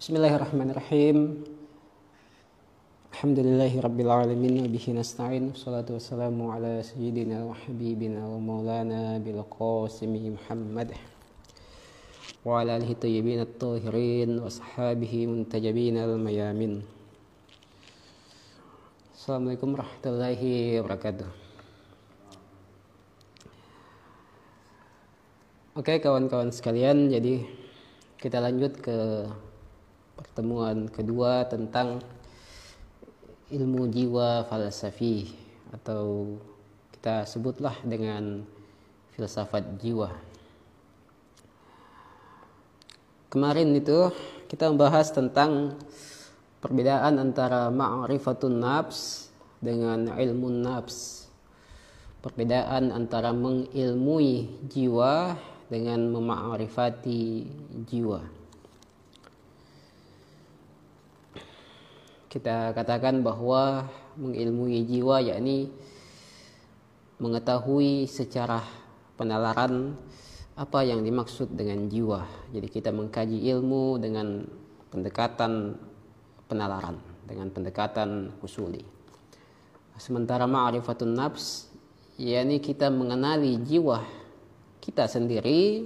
Bismillahirrahmanirrahim. Alhamdulillahi rabbil alamin wa bihi nasta'in. Wassalatu wassalamu ala sayyidina wa habibina wa maulana bil qasimi Muhammad wa ala alihi tayyibin at-tahirin wa ashabihi muntajabin al-mayamin. Assalamualaikum warahmatullahi wabarakatuh. Oke kawan-kawan sekalian, jadi kita lanjut ke pertemuan kedua tentang ilmu jiwa falsafi, atau kita sebutlah dengan filsafat jiwa. Kemarin itu kita membahas tentang perbedaan antara ma'rifatun nafs dengan ilmun nafs, perbedaan antara mengilmui jiwa dengan mema'rifati jiwa. Kita katakan bahwa mengilmui jiwa yakni mengetahui secara penalaran apa yang dimaksud dengan jiwa. Jadi kita mengkaji ilmu dengan pendekatan penalaran, dengan pendekatan usuli. Sementara ma'rifatun nafs yakni kita mengenali jiwa kita sendiri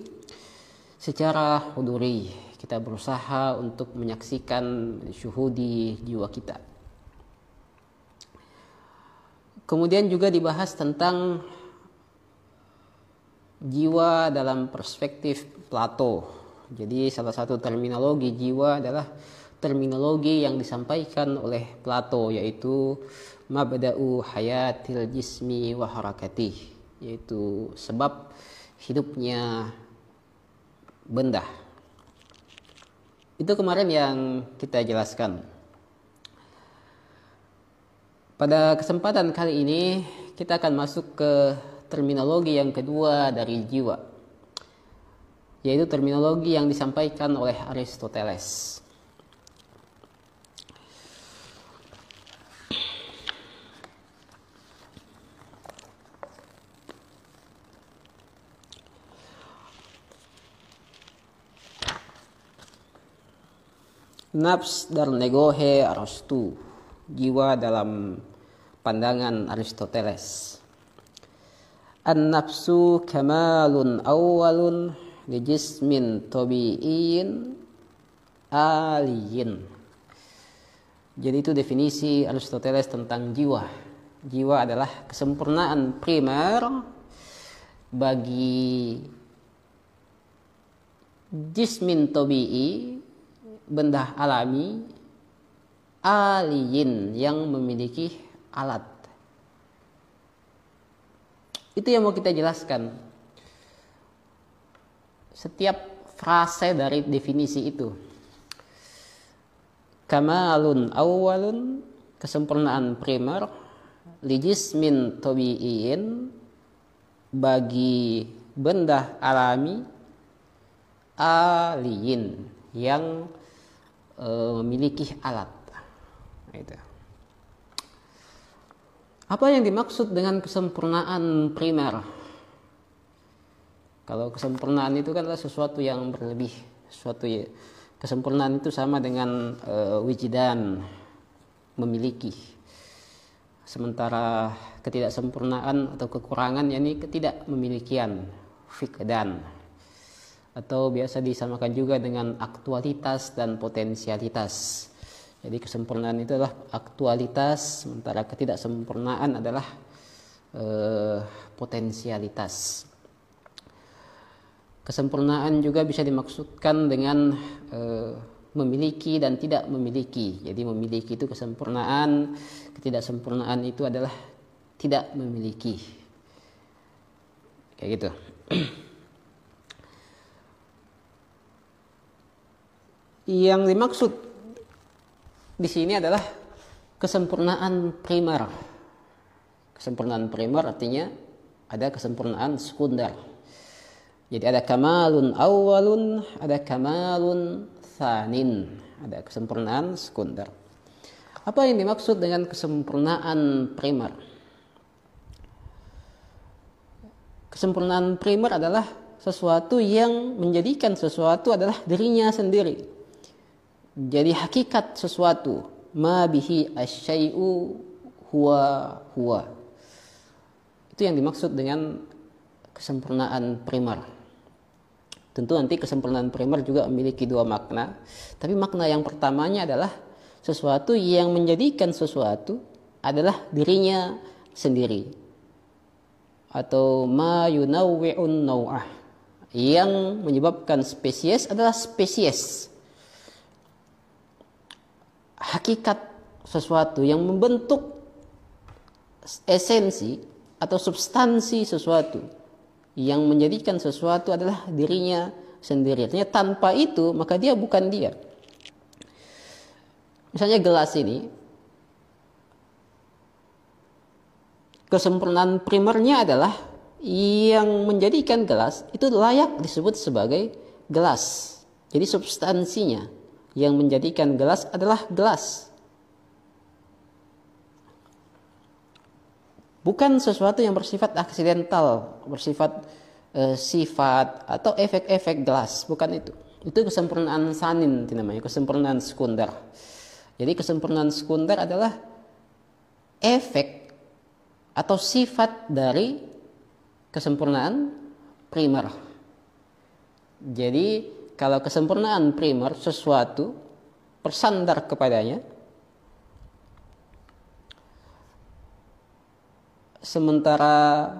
secara huduri. Kita berusaha untuk menyaksikan, syuhudi jiwa kita. Kemudian juga dibahas tentang jiwa dalam perspektif Plato. Jadi salah satu terminologi jiwa adalah terminologi yang disampaikan oleh Plato, yaitu mabda'u hayatil jismi wa harakatih, yaitu sebab hidupnya benda. Itu kemarin yang kita jelaskan. Pada kesempatan kali ini kita akan masuk ke terminologi yang kedua dari jiwa, yaitu terminologi yang disampaikan oleh Aristoteles. Nafs dar negohe Arastu, jiwa dalam pandangan Aristoteles. An-nafsu kamalun awalun li jismin tabi'in aliyin. Jadi itu definisi Aristoteles tentang jiwa. Jiwa adalah kesempurnaan primer bagi jismin tabi'i, benda alami, aliyin yang memiliki alat. Itu yang mau kita jelaskan. Setiap frase dari definisi itu. Kamalun awalun, kesempurnaan primer, lijismin tabi'in, bagi benda alami, aliyin yang memiliki alat. Itu. Apa yang dimaksud dengan kesempurnaan primer? Kalau kesempurnaan itu kan adalah sesuatu yang berlebih, kesempurnaan itu sama dengan wijdan, memiliki. Sementara ketidaksempurnaan atau kekurangan yakni ketidakmemilikian, fikdan, atau biasa disamakan juga dengan aktualitas dan potensialitas. Jadi kesempurnaan itu adalah aktualitas, sementara ketidaksempurnaan adalah potensialitas. Kesempurnaan juga bisa dimaksudkan dengan memiliki dan tidak memiliki. Jadi memiliki itu kesempurnaan, ketidaksempurnaan itu adalah tidak memiliki. Kayak gitu. Yang dimaksud di sini adalah kesempurnaan primer. Kesempurnaan primer artinya ada kesempurnaan sekunder. Jadi ada kamalun awalun, ada kamalun tsanin, ada kesempurnaan sekunder. Apa yang dimaksud dengan kesempurnaan primer? Kesempurnaan primer adalah sesuatu yang menjadikan sesuatu adalah dirinya sendiri. Jadi hakikat sesuatu, ma bihi asyai'u huwa huwa. Itu yang dimaksud dengan kesempurnaan primer. Tentu nanti kesempurnaan primer juga memiliki dua makna. Tapi makna yang pertamanya adalah sesuatu yang menjadikan sesuatu adalah dirinya sendiri. Atau ma yunawwi'un naw'ah. Yang menyebabkan spesies adalah spesies. Hakikat sesuatu yang membentuk esensi atau substansi sesuatu, yang menjadikan sesuatu adalah dirinya sendiri. Artinya tanpa itu maka dia bukan dia. Misalnya gelas ini, kesempurnaan primernya adalah yang menjadikan gelas itu layak disebut sebagai gelas. Jadi substansinya yang menjadikan gelas adalah gelas. Bukan sesuatu yang bersifat aksidental, bersifat sifat atau efek-efek gelas, bukan itu. Itu kesempurnaan sanin namanya, kesempurnaan sekunder. Jadi kesempurnaan sekunder adalah efek atau sifat dari kesempurnaan primer. Jadi kalau kesempurnaan primer sesuatu bersandar kepadanya, sementara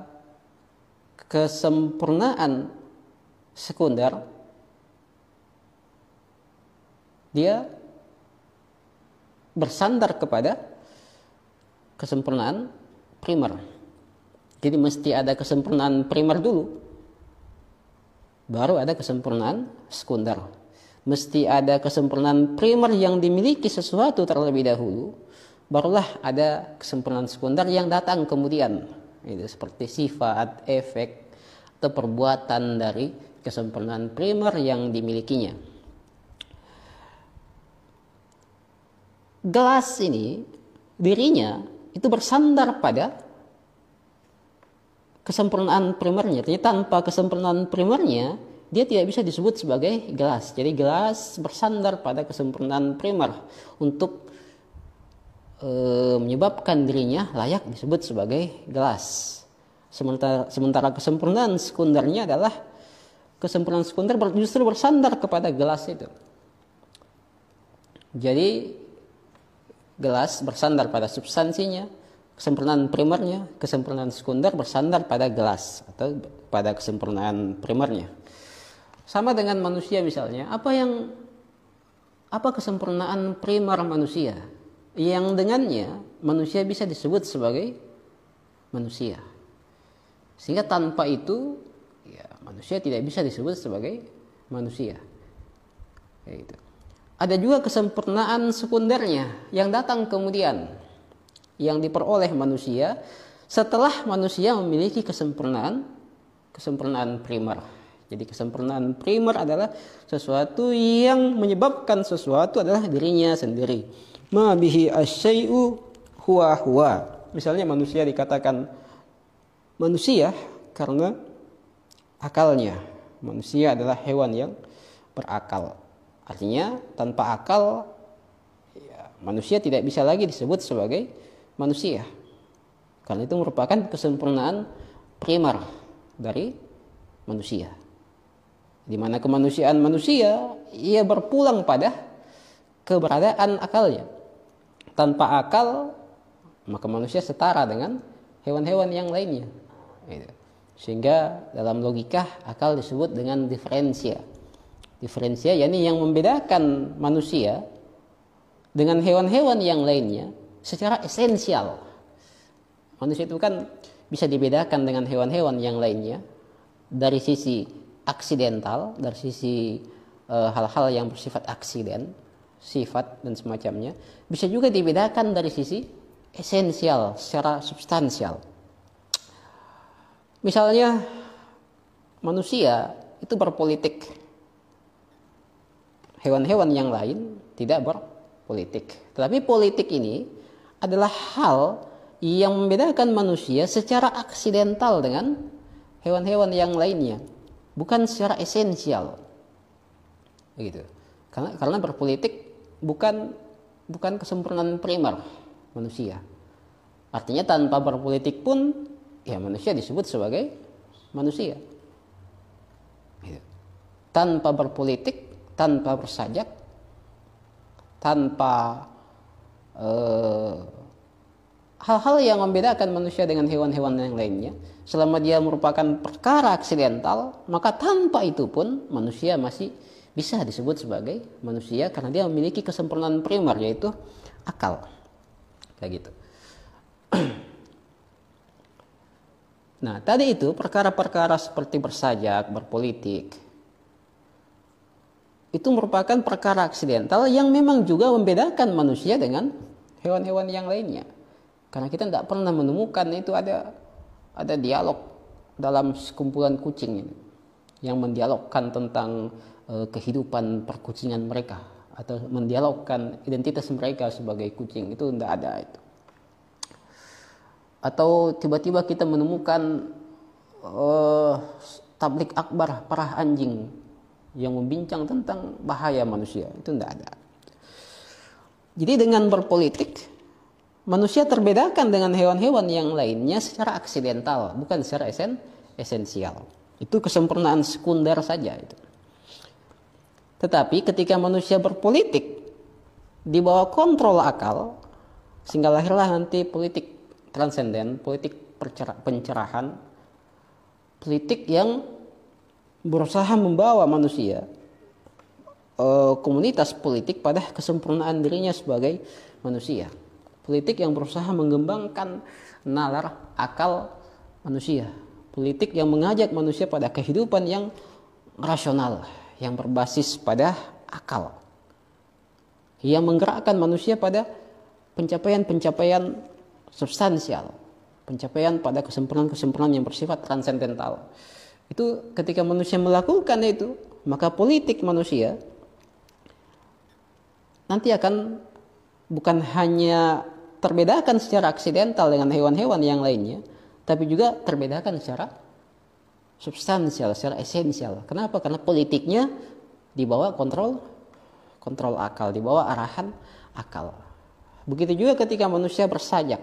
kesempurnaan sekunder dia bersandar kepada kesempurnaan primer. Jadi mesti ada kesempurnaan primer dulu, baru ada kesempurnaan sekunder. Mesti ada kesempurnaan primer yang dimiliki sesuatu terlebih dahulu, barulah ada kesempurnaan sekunder yang datang kemudian. Itu seperti sifat, efek, atau perbuatan dari kesempurnaan primer yang dimilikinya. Gelas ini dirinya itu bersandar pada kesempurnaan primernya. Artinya tanpa kesempurnaan primernya dia tidak bisa disebut sebagai gelas. Jadi gelas bersandar pada kesempurnaan primer untuk menyebabkan dirinya layak disebut sebagai gelas. Sementara kesempurnaan sekundernya adalah kesempurnaan sekunder justru bersandar kepada gelas itu. Jadi gelas bersandar pada substansinya, kesempurnaan primernya, kesempurnaan sekunder bersandar pada gelas atau pada kesempurnaan primernya. Sama dengan manusia misalnya, apa kesempurnaan primer manusia yang dengannya manusia bisa disebut sebagai manusia. Sehingga tanpa itu ya, manusia tidak bisa disebut sebagai manusia. Kayak gitu. Ada juga kesempurnaan sekundernya yang datang kemudian, yang diperoleh manusia setelah manusia memiliki kesempurnaan primer. Jadi kesempurnaan primer adalah sesuatu yang menyebabkan sesuatu adalah dirinya sendiri. Ma bihi asyai'u huwa huwa. Misalnya manusia dikatakan manusia karena akalnya. Manusia adalah hewan yang berakal. Artinya tanpa akal ya, manusia tidak bisa lagi disebut sebagai manusia. Karena itu merupakan kesempurnaan primer dari manusia. Di mana kemanusiaan manusia ia berpulang pada keberadaan akalnya. Tanpa akal maka manusia setara dengan hewan-hewan yang lainnya. Sehingga dalam logika akal disebut dengan diferensia. Diferensia yakni yang membedakan manusia dengan hewan-hewan yang lainnya secara esensial. Manusia itu kan bisa dibedakan dengan hewan-hewan yang lainnya dari sisi aksidental, dari sisi hal-hal yang bersifat aksiden, sifat dan semacamnya. Bisa juga dibedakan dari sisi esensial, secara substansial. Misalnya manusia itu berpolitik, hewan-hewan yang lain tidak berpolitik. Tetapi politik ini adalah hal yang membedakan manusia secara aksidental dengan hewan-hewan yang lainnya, bukan secara esensial. Begitu. Karena berpolitik bukan kesempurnaan primer manusia. Artinya tanpa berpolitik pun ya manusia disebut sebagai manusia. Gitu. Tanpa berpolitik, tanpa bersajak, tanpa hal-hal yang membedakan manusia dengan hewan-hewan yang lainnya, selama dia merupakan perkara aksidental, maka tanpa itu pun manusia masih bisa disebut sebagai manusia karena dia memiliki kesempurnaan primer, yaitu akal. Kayak gitu. Nah, tadi itu perkara-perkara seperti bersajak, berpolitik, itu merupakan perkara aksidental yang memang juga membedakan manusia dengan hewan-hewan yang lainnya. Karena kita tidak pernah menemukan itu ada dialog dalam sekumpulan kucing ini yang mendialogkan tentang kehidupan perkucingan mereka atau mendialogkan identitas mereka sebagai kucing. Itu tidak ada itu. Atau tiba-tiba kita menemukan tablik akbar para anjing yang membincang tentang bahaya manusia. Itu tidak ada. Jadi dengan berpolitik, manusia terbedakan dengan hewan-hewan yang lainnya secara aksidental, bukan secara esensial. Itu kesempurnaan sekunder saja itu. Tetapi ketika manusia berpolitik di bawah kontrol akal, sehingga lahirlah nanti politik transenden, politik pencerahan, politik yang berusaha membawa manusia, komunitas politik pada kesempurnaan dirinya sebagai manusia. Politik yang berusaha mengembangkan nalar akal manusia. Politik yang mengajak manusia pada kehidupan yang rasional, yang berbasis pada akal. Yang menggerakkan manusia pada pencapaian-pencapaian substansial, pencapaian pada kesempurnaan-kesempurnaan yang bersifat transendental. Itu ketika manusia melakukan itu, maka politik manusia nanti akan bukan hanya terbedakan secara aksidental dengan hewan-hewan yang lainnya, tapi juga terbedakan secara substansial, secara esensial. Kenapa? Karena politiknya di bawah kontrol akal, di bawah arahan akal. Begitu juga ketika manusia bersajak,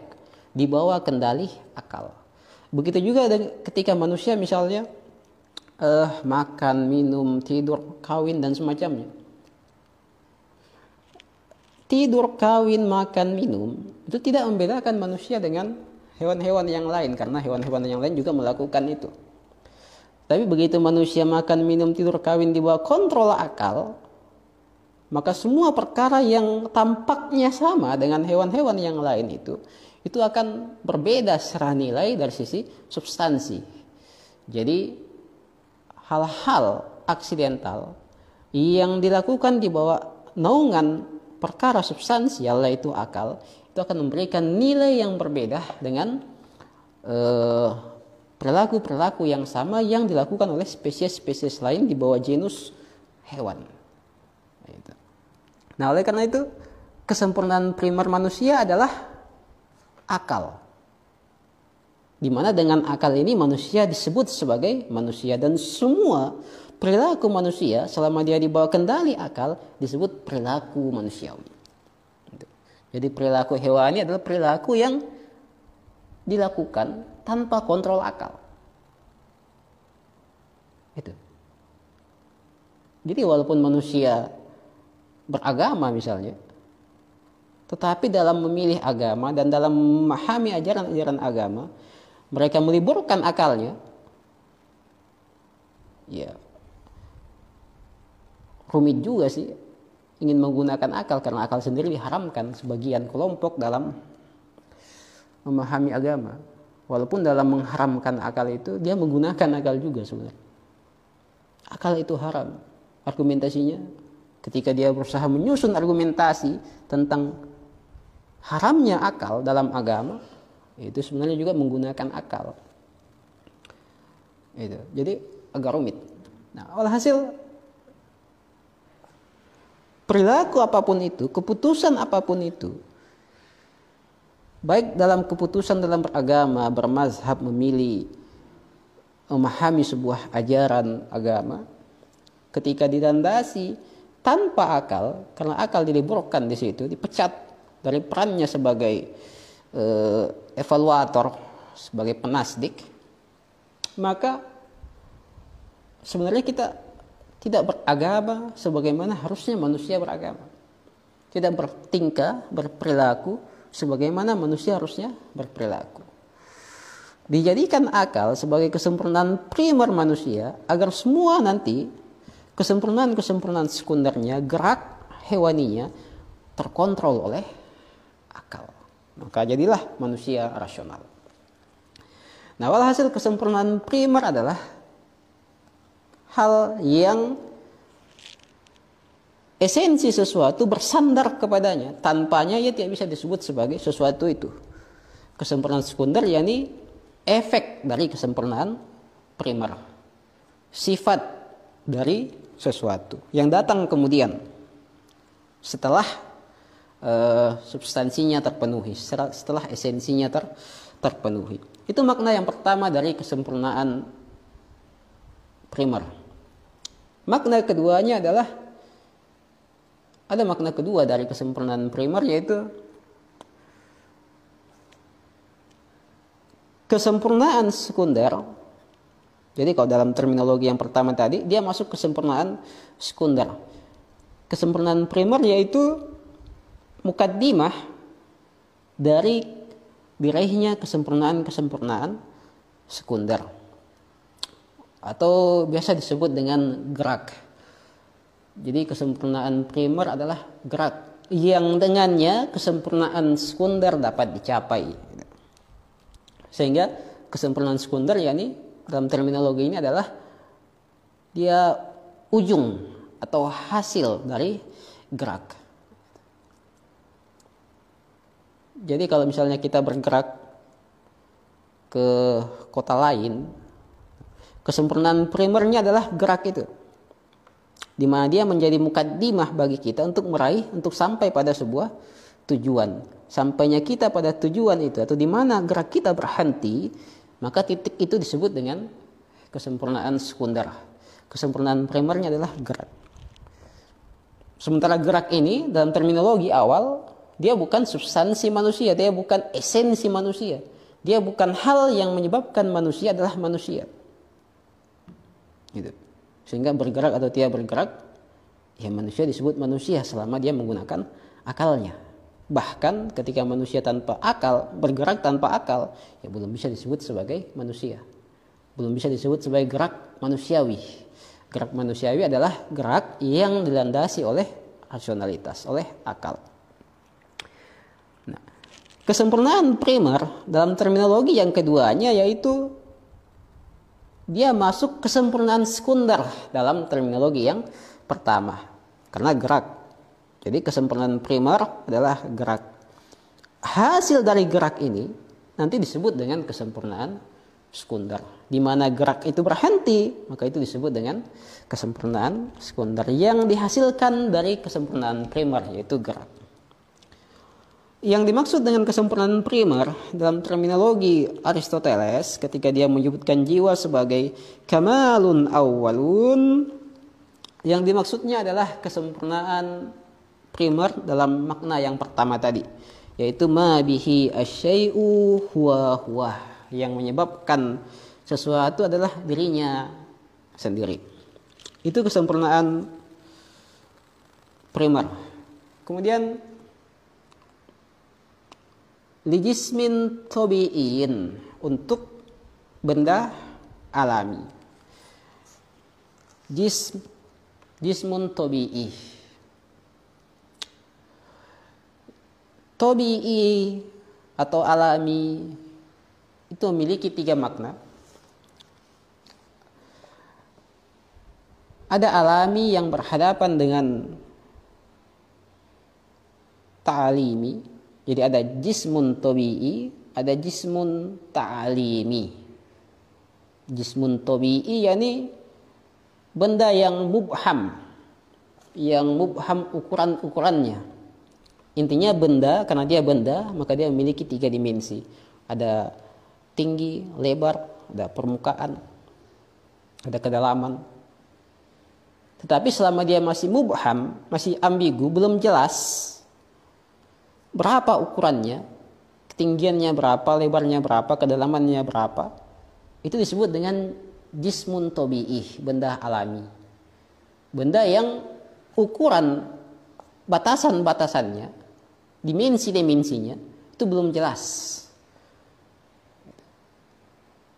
di bawah kendali akal. Begitu juga ketika manusia misalnya makan, minum, tidur, kawin dan semacamnya. Tidur, kawin, makan, minum itu tidak membedakan manusia dengan hewan-hewan yang lain, karena hewan-hewan yang lain juga melakukan itu. Tapi begitu manusia makan, minum, tidur, kawin di bawah kontrol akal, maka semua perkara yang tampaknya sama dengan hewan-hewan yang lain itu akan berbeda secara nilai dari sisi substansi. Jadi hal-hal aksidental yang dilakukan di bawah naungan perkara substansial yaitu akal, itu akan memberikan nilai yang berbeda dengan perilaku-perilaku yang sama yang dilakukan oleh spesies-spesies lain di bawah genus hewan. Nah, oleh karena itu kesempurnaan primer manusia adalah akal. Di mana dengan akal ini manusia disebut sebagai manusia, dan semua perilaku manusia selama dia di bawah kendali akal disebut perilaku manusiawi. Jadi perilaku hewani adalah perilaku yang dilakukan tanpa kontrol akal. Itu. Jadi walaupun manusia beragama misalnya, tetapi dalam memilih agama dan dalam memahami ajaran-ajaran agama, mereka meliburkan akalnya. Ya, rumit juga sih ingin menggunakan akal, karena akal sendiri diharamkan sebagian kelompok dalam memahami agama. Walaupun dalam mengharamkan akal itu dia menggunakan akal juga sebenarnya. Akal itu haram. Argumentasinya ketika dia berusaha menyusun argumentasi tentang haramnya akal dalam agama, itu sebenarnya juga menggunakan akal. Itu. Jadi agak rumit. Nah, alhasil perilaku apapun itu, keputusan apapun itu, baik dalam keputusan dalam beragama, bermazhab, memilih, memahami sebuah ajaran agama, ketika dilandasi tanpa akal, karena akal diliburkan di situ, dipecat dari perannya sebagai evaluator, sebagai penasdik, maka sebenarnya kita tidak beragama sebagaimana harusnya manusia beragama. Tidak bertingkah, berperilaku sebagaimana manusia harusnya berperilaku. Dijadikan akal sebagai kesempurnaan primer manusia agar semua nanti kesempurnaan-kesempurnaan sekundernya, gerak hewaninya terkontrol oleh akal. Maka jadilah manusia rasional. Nah, walhasil kesempurnaan primer adalah hal yang esensi sesuatu bersandar kepadanya. Tanpanya ia tidak bisa disebut sebagai sesuatu itu. Kesempurnaan sekunder yakni efek dari kesempurnaan primer. Sifat dari sesuatu yang datang kemudian setelah substansinya terpenuhi, setelah esensinya terpenuhi. Itu makna yang pertama dari kesempurnaan primer. Makna keduanya adalah, ada makna kedua dari kesempurnaan primer, yaitu kesempurnaan sekunder. Jadi kalau dalam terminologi yang pertama tadi, dia masuk kesempurnaan sekunder. Kesempurnaan primer yaitu mukaddimah dari diraihnya kesempurnaan-kesempurnaan sekunder, atau biasa disebut dengan gerak. Jadi kesempurnaan primer adalah gerak yang dengannya kesempurnaan sekunder dapat dicapai. Sehingga kesempurnaan sekunder yakni dalam terminologi ini adalah dia ujung atau hasil dari gerak. Jadi kalau misalnya kita bergerak ke kota lain, kesempurnaan primernya adalah gerak itu, di mana dia menjadi mukaddimah bagi kita untuk meraih, untuk sampai pada sebuah tujuan. Sampainya kita pada tujuan itu, atau di mana gerak kita berhenti, maka titik itu disebut dengan kesempurnaan sekunder. Kesempurnaan primernya adalah gerak. Sementara gerak ini dalam terminologi awal, dia bukan substansi manusia, dia bukan esensi manusia, dia bukan hal yang menyebabkan manusia adalah manusia. Gitu. Sehingga bergerak atau tidak bergerak, ya manusia disebut manusia selama dia menggunakan akalnya. Bahkan ketika manusia tanpa akal, bergerak tanpa akal, ya belum bisa disebut sebagai manusia. Belum bisa disebut sebagai gerak manusiawi. Gerak manusiawi adalah gerak yang dilandasi oleh rasionalitas, oleh akal. Nah, kesempurnaan primer dalam terminologi yang keduanya yaitu dia masuk kesempurnaan sekunder dalam terminologi yang pertama, karena gerak. Jadi kesempurnaan primer adalah gerak. Hasil dari gerak ini nanti disebut dengan kesempurnaan sekunder. Di mana gerak itu berhenti, maka itu disebut dengan kesempurnaan sekunder yang dihasilkan dari kesempurnaan primer, yaitu gerak. Yang dimaksud dengan kesempurnaan primer dalam terminologi Aristoteles ketika dia menyebutkan jiwa sebagai kamalun awwalun, yang dimaksudnya adalah kesempurnaan primer dalam makna yang pertama tadi, yaitu ma bihi asyai'u huwa huwa, yang menyebabkan sesuatu adalah dirinya sendiri. Itu kesempurnaan primer. Kemudian lijismin tobi'in, untuk benda alami. Jismun tobi'i. Tobi'i atau alami itu memiliki 3 makna. Ada alami yang berhadapan dengan ta'alimi. Jadi ada jismun tobi'i, ada jismun ta'alimi. Jismun tobi'i yakni benda yang mubham ukuran-ukurannya. Intinya benda, karena dia benda, maka dia memiliki 3 dimensi. Ada tinggi, lebar, ada permukaan, ada kedalaman. Tetapi selama dia masih mubham, masih ambigu, belum jelas berapa ukurannya, ketinggiannya berapa, lebarnya berapa, kedalamannya berapa, itu disebut dengan jismun tabi'ih, benda alami. Benda yang ukuran batasan-batasannya, dimensi-dimensinya itu belum jelas.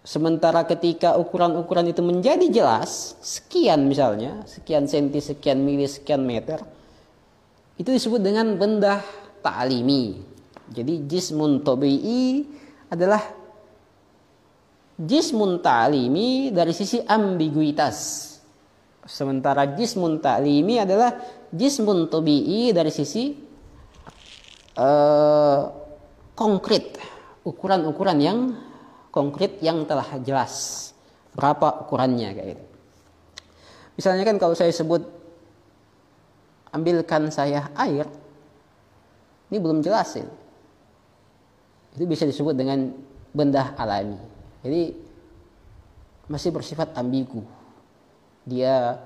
Sementara ketika ukuran-ukuran itu menjadi jelas, sekian misalnya, sekian senti, sekian mili, sekian meter, itu disebut dengan benda ta'limi. Jadi jismun tabi'i adalah jismun ta'limi dari sisi ambiguitas. Sementara jismun ta'limi adalah jismun tabi'i dari sisi konkret, ukuran-ukuran yang konkret yang telah jelas berapa ukurannya kayak gitu. Misalnya kan kalau saya sebut ambilkan saya air, ini belum jelas ini. Itu bisa disebut dengan benda alami. Jadi masih bersifat ambigu. Dia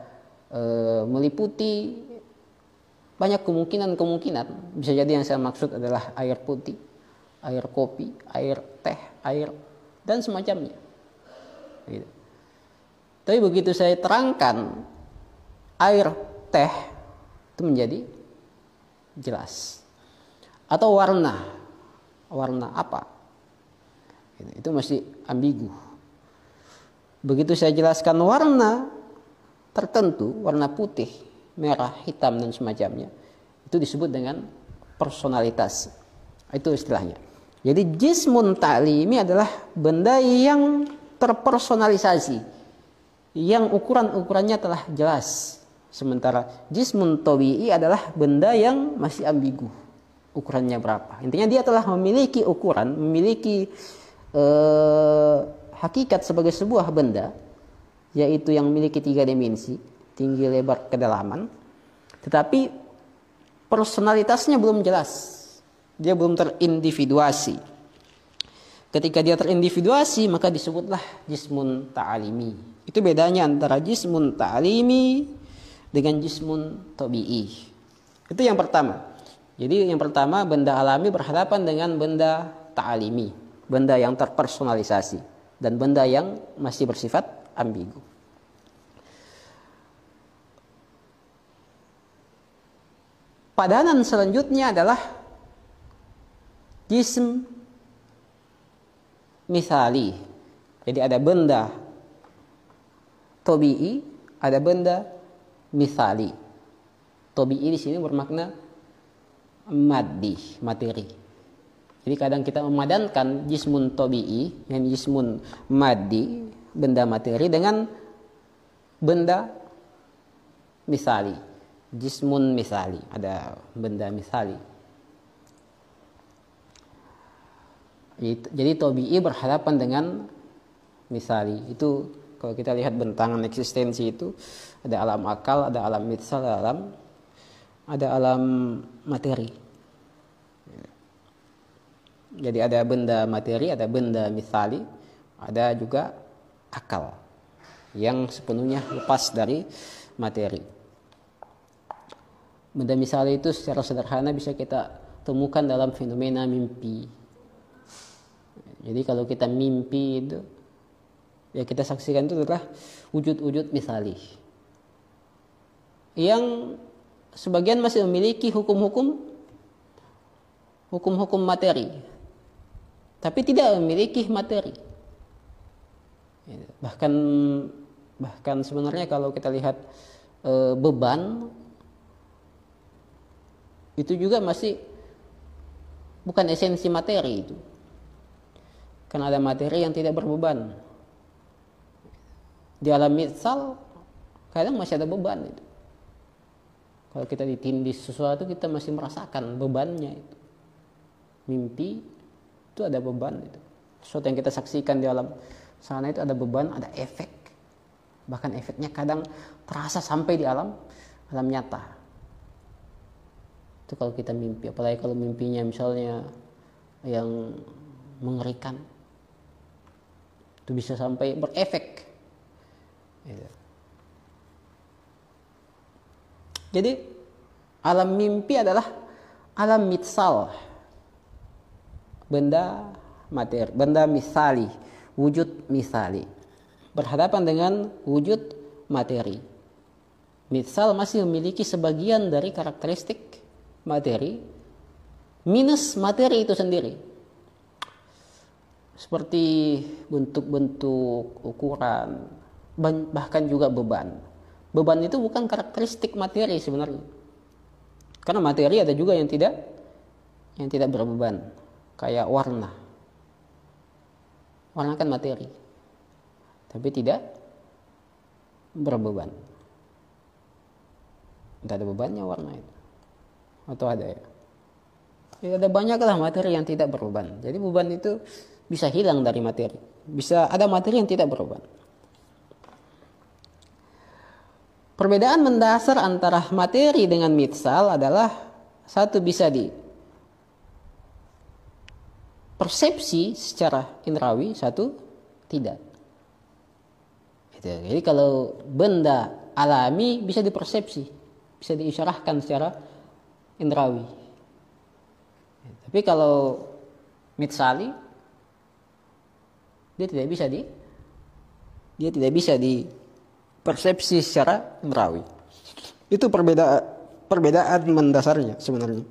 meliputi banyak kemungkinan. Bisa jadi yang saya maksud adalah air putih, air kopi, air teh, air dan semacamnya. Gitu. Tapi begitu saya terangkan air teh itu menjadi jelas. Atau warna apa? Itu masih ambigu. Begitu saya jelaskan warna tertentu, warna putih, merah, hitam dan semacamnya, itu disebut dengan personalitas. Itu istilahnya. Jadi jismun ta'limi adalah benda yang terpersonalisasi, yang ukuran-ukurannya telah jelas. Sementara jismun tabi'i adalah benda yang masih ambigu, ukurannya berapa. Intinya dia telah memiliki ukuran, memiliki hakikat sebagai sebuah benda, yaitu yang memiliki 3 dimensi, tinggi, lebar, kedalaman. Tetapi personalitasnya belum jelas. Dia belum terindividuasi. Ketika dia terindividuasi, maka disebutlah jismun ta'alimi. Itu bedanya antara jismun ta'alimi dengan jismun tabi'i. Itu yang pertama. Jadi yang pertama, benda alami berhadapan dengan benda ta'alimi, benda yang terpersonalisasi dan benda yang masih bersifat ambigu. Padanan selanjutnya adalah jism misali. Jadi ada benda tabi'i, ada benda misali. Tabi'i di sini bermakna maddi, materi. Jadi kadang kita memadankan jismun tabi'i, yang jismun maddi, benda materi, dengan benda misali. Jismun misali, ada benda misali. Jadi tabi'i berhadapan dengan misali. Itu kalau kita lihat bentangan eksistensi itu ada alam akal, ada alam mitsal, ada alam materi. Jadi ada benda materi, ada benda misali, ada juga akal yang sepenuhnya lepas dari materi. Benda misali itu secara sederhana bisa kita temukan dalam fenomena mimpi. Jadi kalau kita mimpi itu, ya kita saksikan itu adalah wujud-wujud misali yang sebagian masih memiliki hukum-hukum materi, tapi tidak memiliki materi. Bahkan sebenarnya kalau kita lihat beban itu juga masih bukan esensi materi itu. Karena ada materi yang tidak berbeban. Di alam mitsal kadang masih ada beban itu. Kalau kita ditindih sesuatu, kita masih merasakan bebannya itu. Mimpi itu ada beban itu. Sesuatu yang kita saksikan di alam sana itu ada beban, ada efek. Bahkan efeknya kadang terasa sampai di alam nyata. Itu kalau kita mimpi, apalagi kalau mimpinya misalnya yang mengerikan, itu bisa sampai berefek. Jadi alam mimpi adalah alam mitsal, benda materi, benda misali, wujud misali, berhadapan dengan wujud materi. Mitsal masih memiliki sebagian dari karakteristik materi minus materi itu sendiri, seperti bentuk-bentuk, ukuran, bahkan juga beban. Beban itu bukan karakteristik materi sebenarnya, karena materi ada juga yang tidak berbeban, kayak warna. Warna kan materi, tapi tidak berbeban. Tidak ada bebannya warna itu, atau ada ya? Ya ada banyaklah materi yang tidak berbeban. Jadi beban itu bisa hilang dari materi, bisa ada materi yang tidak berbeban. Perbedaan mendasar antara materi dengan mitsal adalah satu bisa di persepsi secara indrawi, satu tidak. Jadi kalau benda alami bisa dipersepsi, bisa diisyarahkan secara indrawi. Tapi kalau mitsali dia tidak bisa dipersepsi secara indrawi. Itu perbedaan mendasarnya sebenarnya.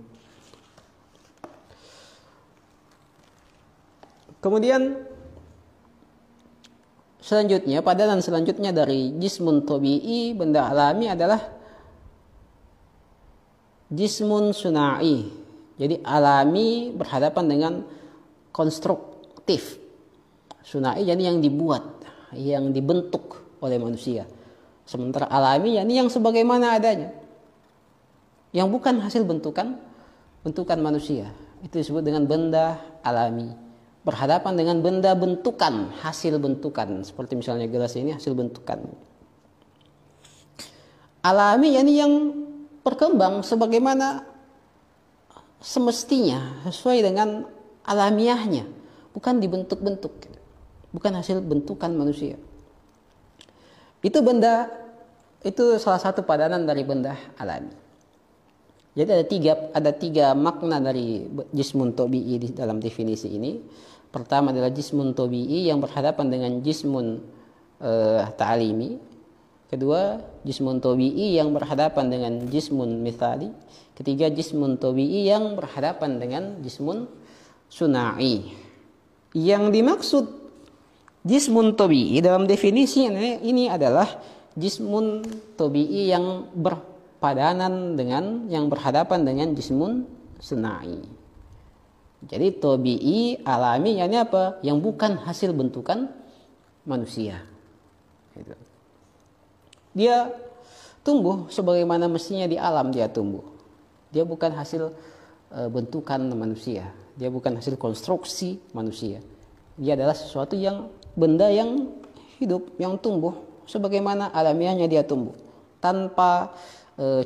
Kemudian selanjutnya, padanan selanjutnya dari jismun tabi'i, benda alami, adalah jismun suna'i. Jadi alami berhadapan dengan konstruktif. Suna'i jadi yang dibuat, yang dibentuk oleh manusia. Sementara alami yani yang sebagaimana adanya, yang bukan hasil bentukan manusia. Itu disebut dengan benda alami. Berhadapan dengan benda bentukan, hasil bentukan, seperti misalnya gelas ini hasil bentukan. Alami yani yang berkembang sebagaimana semestinya, sesuai dengan alamiahnya, bukan dibentuk-bentuk, bukan hasil bentukan manusia. Itu salah satu padanan dari benda alami. Jadi ada tiga makna dari jismun tabi'i di dalam definisi ini. Pertama adalah jismun tabi'i yang berhadapan dengan jismun ta'alimi. Kedua, jismun tabi'i yang berhadapan dengan jismun mithali. Ketiga, jismun tabi'i yang berhadapan dengan jismun suna'i. Yang dimaksud jismun tabi'i dalam definisi ini adalah jismun tabi'i yang berpadanan dengan, yang berhadapan dengan jismun suna'i. Jadi tabi'i alami yani apa? Yang bukan hasil bentukan manusia. Dia tumbuh sebagaimana mestinya di alam dia tumbuh. Dia bukan hasil bentukan manusia. Dia bukan hasil konstruksi manusia. Dia adalah sesuatu yang benda yang hidup, yang tumbuh sebagaimana alamiahnya dia tumbuh, tanpa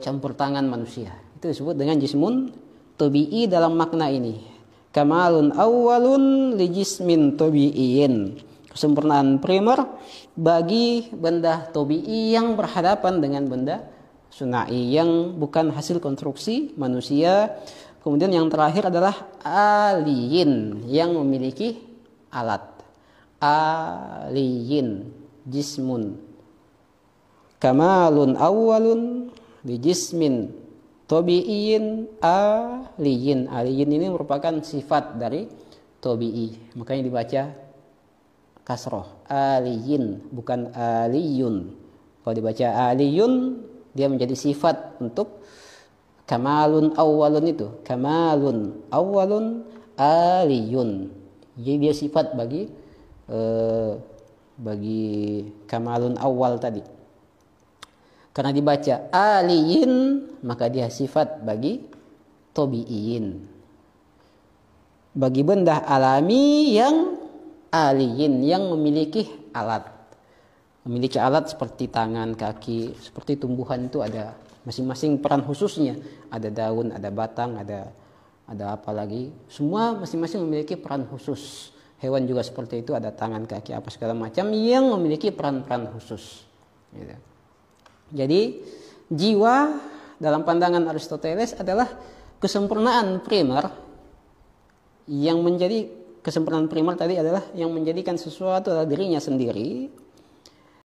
campur tangan manusia. Itu disebut dengan jismun tabi'i dalam makna ini. Kamalun awwalun li jismin tabi'iyyin. Kesempurnaan primer bagi benda tabi'i yang berhadapan dengan benda suna'i, yang bukan hasil konstruksi manusia. Kemudian yang terakhir adalah aliyin, yang memiliki alat. Aliyin, jismun. Kamalun awwalun li jismin tabi'iyyin aliyin. Aliyin ini merupakan sifat dari tabi'i, makanya dibaca kasroh, aliyin, bukan aliyun. Kalau dibaca aliyun, dia menjadi sifat untuk kamalun awwalun itu. Kamalun awwalun aliyun. Jadi dia sifat bagi kamalun awal tadi. Karena dibaca aliyin, maka dia sifat bagi tabi'in. Bagi benda alami yang aliyin, yang memiliki alat. Memiliki alat seperti tangan, kaki, seperti tumbuhan itu ada masing-masing peran khususnya. Ada daun, ada batang, ada apa lagi. Semua masing-masing memiliki peran khusus. Hewan juga seperti itu, ada tangan, kaki, apa segala macam yang memiliki peran-peran khusus. Gitu. Jadi jiwa dalam pandangan Aristoteles adalah kesempurnaan primer yang menjadi kesempurnaan primer tadi adalah yang menjadikan sesuatu adalah dirinya sendiri,